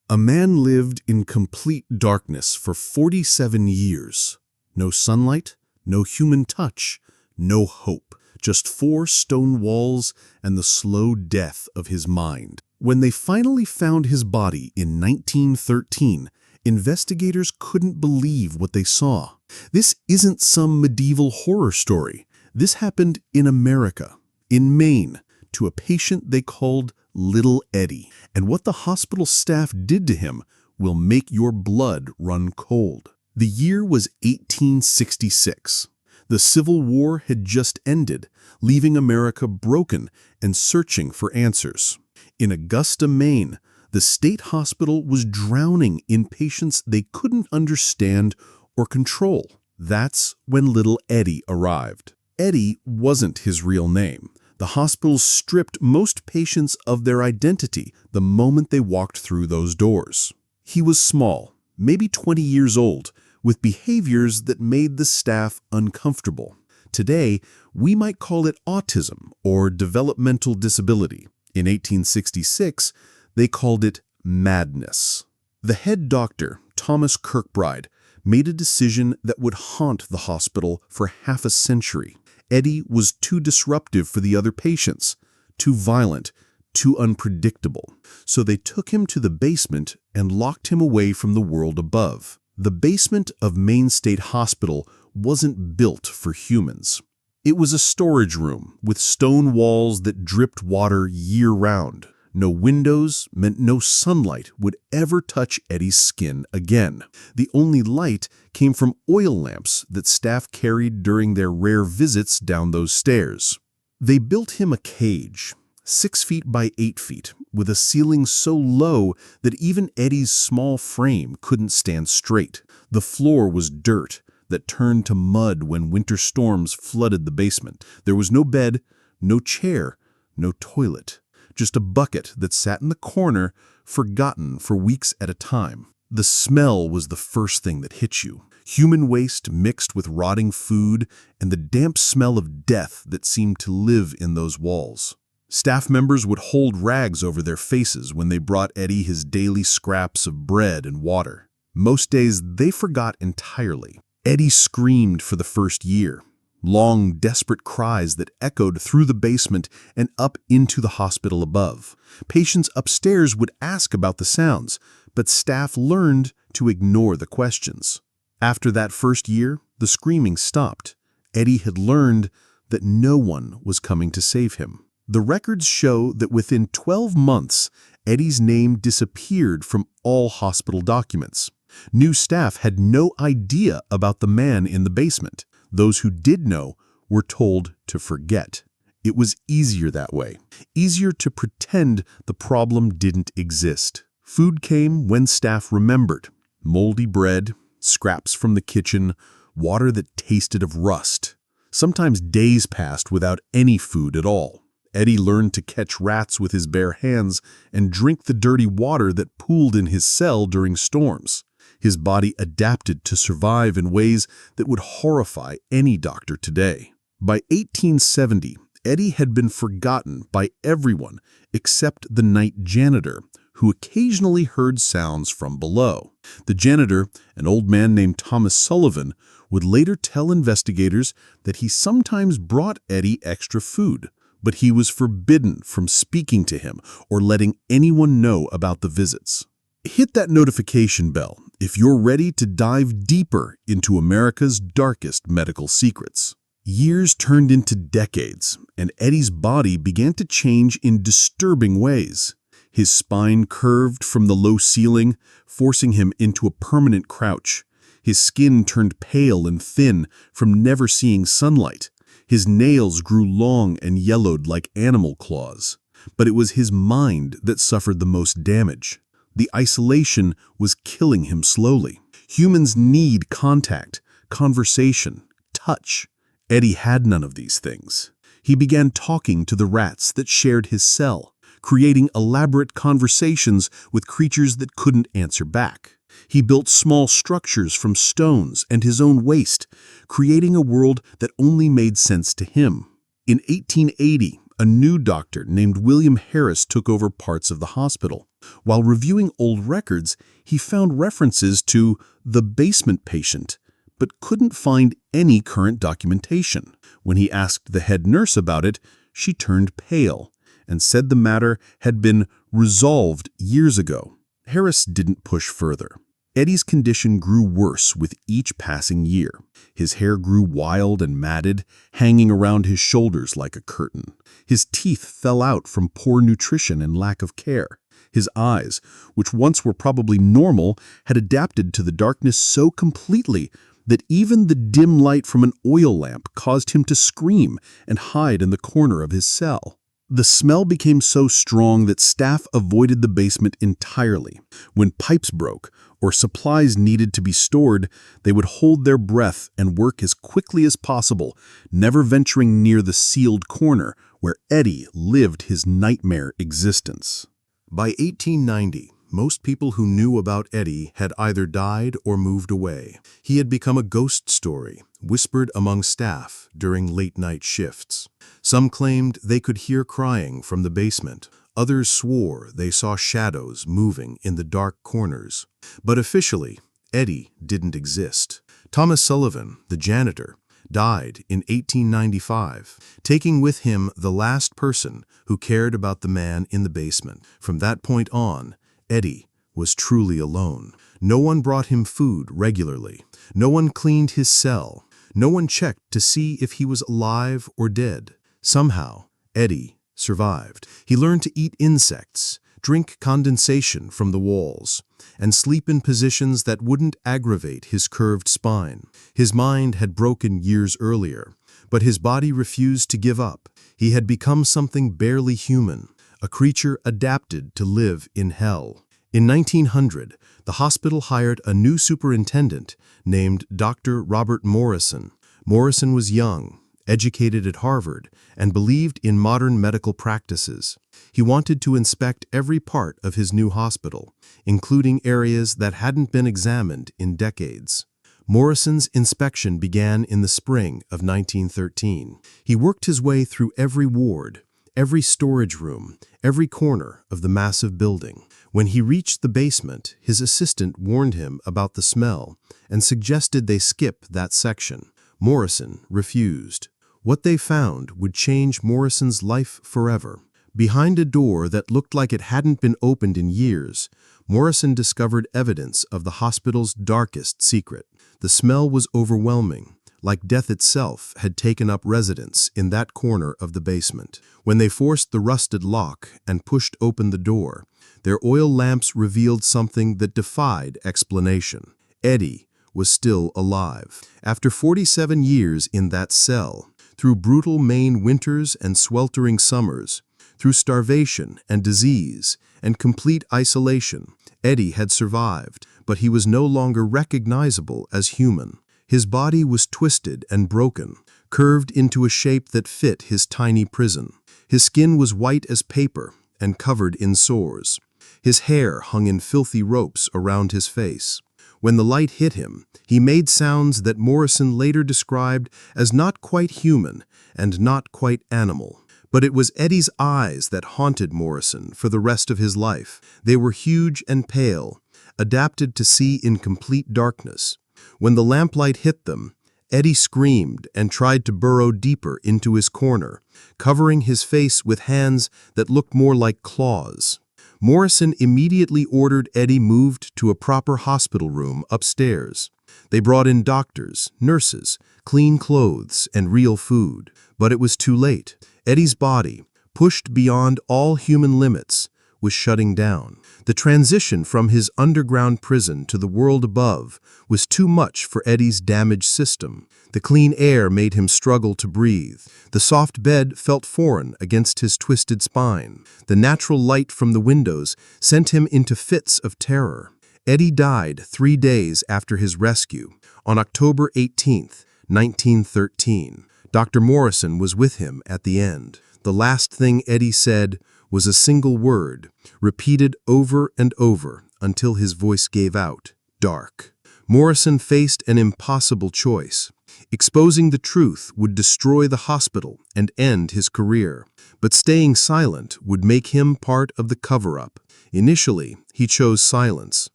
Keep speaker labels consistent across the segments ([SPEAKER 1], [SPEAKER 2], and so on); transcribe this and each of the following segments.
[SPEAKER 1] A man lived in complete darkness for 47 years. No sunlight, no human touch, no hope. Just 4 stone walls and the slow death of his mind. When they finally found his body in 1913, investigators couldn't believe what they saw. This isn't some medieval horror story. This happened in America, in Maine, to a patient they called Little Eddie. And what the hospital staff did to him will make your blood run cold. The year was 1866. The Civil War had just ended, leaving America broken and searching for answers. In Augusta, Maine, the state hospital was drowning in patients they couldn't understand or control. That's when Little Eddie arrived. Eddie wasn't his real name. The hospital stripped most patients of their identity the moment they walked through those doors. He was small, maybe 20 years old, with behaviors that made the staff uncomfortable. Today, we might call it autism or developmental disability. In 1866, they called it madness. The head doctor, Thomas Kirkbride, made a decision that would haunt the hospital for half a century. Eddie was too disruptive for the other patients, too violent, too unpredictable. So they took him to the basement and locked him away from the world above. The basement of Maine State Hospital wasn't built for humans. It was a storage room with stone walls that dripped water year-round. No windows meant no sunlight would ever touch Eddie's skin again. The only light came from oil lamps that staff carried during their rare visits down those stairs. They built him a cage, 6 feet by 8 feet, with a ceiling so low that even Eddie's small frame couldn't stand straight. The floor was dirt that turned to mud when winter storms flooded the basement. There was no bed, no chair, no toilet. Just a bucket that sat in the corner, forgotten for weeks at a time. The smell was the first thing that hit you. Human waste mixed with rotting food and the damp smell of death that seemed to live in those walls. Staff members would hold rags over their faces when they brought Eddie his daily scraps of bread and water. Most days, they forgot entirely. Eddie screamed for the first year. Long, desperate cries that echoed through the basement and up into the hospital above. Patients upstairs would ask about the sounds, but staff learned to ignore the questions. After that first year, the screaming stopped. Eddie had learned that no one was coming to save him. The records show that within 12 months, Eddie's name disappeared from all hospital documents. New staff had no idea about the man in the basement. Those who did know were told to forget. It was easier that way. Easier to pretend the problem didn't exist. Food came when staff remembered. Moldy bread, scraps from the kitchen, water that tasted of rust. Sometimes days passed without any food at all. Eddie learned to catch rats with his bare hands and drink the dirty water that pooled in his cell during storms. His body adapted to survive in ways that would horrify any doctor today. By 1870, Eddie had been forgotten by everyone except the night janitor, who occasionally heard sounds from below. The janitor, an old man named Thomas Sullivan, would later tell investigators that he sometimes brought Eddie extra food, but he was forbidden from speaking to him or letting anyone know about the visits. Hit that notification bell if you're ready to dive deeper into America's darkest medical secrets. Years turned into decades, and Eddie's body began to change in disturbing ways. His spine curved from the low ceiling, forcing him into a permanent crouch. His skin turned pale and thin from never seeing sunlight. His nails grew long and yellowed like animal claws. But it was his mind that suffered the most damage. The isolation was killing him slowly. Humans need contact, conversation, touch. Eddie had none of these things. He began talking to the rats that shared his cell, creating elaborate conversations with creatures that couldn't answer back. He built small structures from stones and his own waste, creating a world that only made sense to him. In 1880, a new doctor named William Harris took over parts of the hospital. While reviewing old records, he found references to the basement patient, but couldn't find any current documentation. When he asked the head nurse about it, she turned pale and said the matter had been resolved years ago. Harris didn't push further. Eddie's condition grew worse with each passing year. His hair grew wild and matted, hanging around his shoulders like a curtain. His teeth fell out from poor nutrition and lack of care. His eyes, which once were probably normal, had adapted to the darkness so completely that even the dim light from an oil lamp caused him to scream and hide in the corner of his cell. The smell became so strong that staff avoided the basement entirely. When pipes broke or supplies needed to be stored, they would hold their breath and work as quickly as possible, never venturing near the sealed corner where Eddie lived his nightmare existence. By 1890, most people who knew about Eddie had either died or moved away. He had become a ghost story, whispered among staff during late-night shifts. Some claimed they could hear crying from the basement. Others swore they saw shadows moving in the dark corners. But officially, Eddie didn't exist. Thomas Sullivan, the janitor, died in 1895, taking with him the last person who cared about the man in the basement. From that point on, Eddie was truly alone. No one brought him food regularly. No one cleaned his cell. No one checked to see if he was alive or dead. Somehow, Eddie survived. He learned to eat insects, drink condensation from the walls, and sleep in positions that wouldn't aggravate his curved spine. His mind had broken years earlier, but his body refused to give up. He had become something barely human, a creature adapted to live in hell. In 1900, the hospital hired a new superintendent named Dr. Robert Morrison. Morrison was young, educated at Harvard, and believed in modern medical practices. He wanted to inspect every part of his new hospital, including areas that hadn't been examined in decades. Morrison's inspection began in the spring of 1913. He worked his way through every ward, every storage room, every corner of the massive building. When he reached the basement, his assistant warned him about the smell and suggested they skip that section. Morrison refused. What they found would change Morrison's life forever. Behind a door that looked like it hadn't been opened in years, Morrison discovered evidence of the hospital's darkest secret. The smell was overwhelming, like death itself had taken up residence in that corner of the basement. When they forced the rusted lock and pushed open the door, their oil lamps revealed something that defied explanation. Eddie was still alive. After 47 years in that cell, through brutal Maine winters and sweltering summers, through starvation and disease and complete isolation, Eddie had survived, but he was no longer recognizable as human. His body was twisted and broken, curved into a shape that fit his tiny prison. His skin was white as paper and covered in sores. His hair hung in filthy ropes around his face. When the light hit him, he made sounds that Morrison later described as not quite human and not quite animal. But it was Eddie's eyes that haunted Morrison for the rest of his life. They were huge and pale, adapted to see in complete darkness. When the lamplight hit them, Eddie screamed and tried to burrow deeper into his corner, covering his face with hands that looked more like claws. Morrison immediately ordered Eddie moved to a proper hospital room upstairs. They brought in doctors, nurses, clean clothes, and real food. But it was too late. Eddie's body, pushed beyond all human limits, was shutting down. The transition from his underground prison to the world above was too much for Eddie's damaged system. The clean air made him struggle to breathe. The soft bed felt foreign against his twisted spine. The natural light from the windows sent him into fits of terror. Eddie died 3 days after his rescue, on October 18, 1913. Dr. Morrison was with him at the end. The last thing Eddie said was a single word, repeated over and over until his voice gave out, dark. Morrison faced an impossible choice. Exposing the truth would destroy the hospital and end his career, but staying silent would make him part of the cover-up.
[SPEAKER 2] Initially, he chose silence.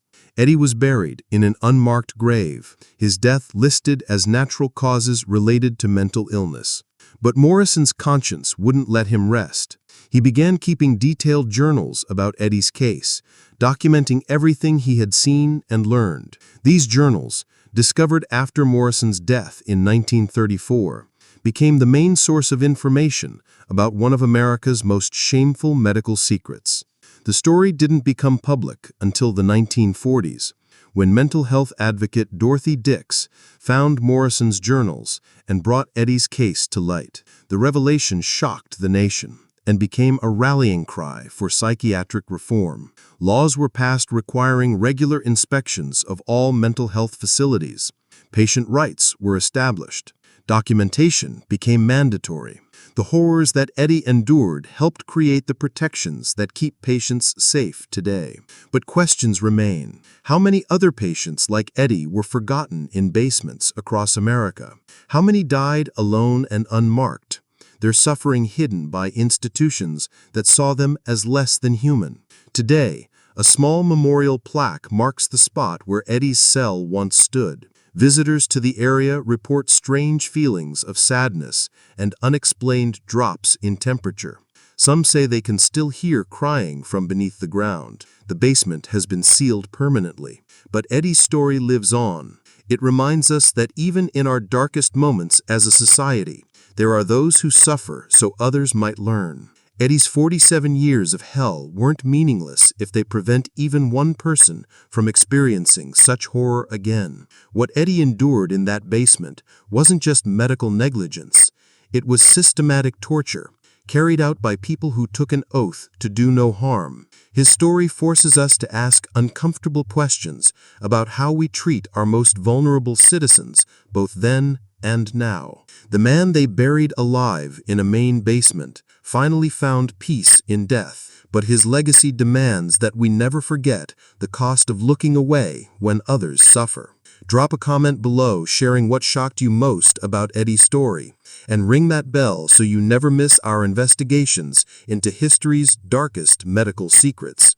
[SPEAKER 2] Eddie was buried in an unmarked grave, his death listed as natural causes related to mental illness. But Morrison's conscience wouldn't let him rest. He began keeping detailed journals about Eddie's case, documenting everything he had seen and learned. These journals, discovered after Morrison's death in 1934, became the main source of information about one of America's most shameful medical secrets. The story didn't become public until the 1940s, when mental health advocate Dorothy Dix found Morrison's journals and brought Eddie's case to light. The revelation shocked the nation and became a rallying cry for psychiatric reform. Laws were passed requiring regular inspections of all mental health facilities. Patient rights were established. Documentation became mandatory. The horrors that Eddie endured helped create the protections that keep patients safe today. But questions remain. How many other patients like Eddie were forgotten in basements across America? How many died alone and unmarked, their suffering hidden by institutions that saw them as less than human? Today, a small memorial plaque marks the spot where Eddie's cell once stood. Visitors to the area report strange feelings of sadness and unexplained drops in temperature. Some say they can still hear crying from beneath the ground. The basement has been sealed permanently. But Eddie's story lives on. It reminds us that even in our darkest moments as a society, there are those who suffer so others might learn. Eddie's 47 years of hell weren't meaningless if they prevent even one person from experiencing such horror again. What Eddie endured in that basement wasn't just medical negligence. It was systematic torture, carried out by people who took an oath to do no harm. His story forces us to ask uncomfortable questions about how we treat our most vulnerable citizens, both then and now. The man they buried alive in a Maine basement finally found peace in death, but his legacy demands that we never forget the cost of looking away when others suffer. Drop a comment below sharing what shocked you most about Eddie's story, and ring that bell so you never miss our investigations into history's darkest medical secrets.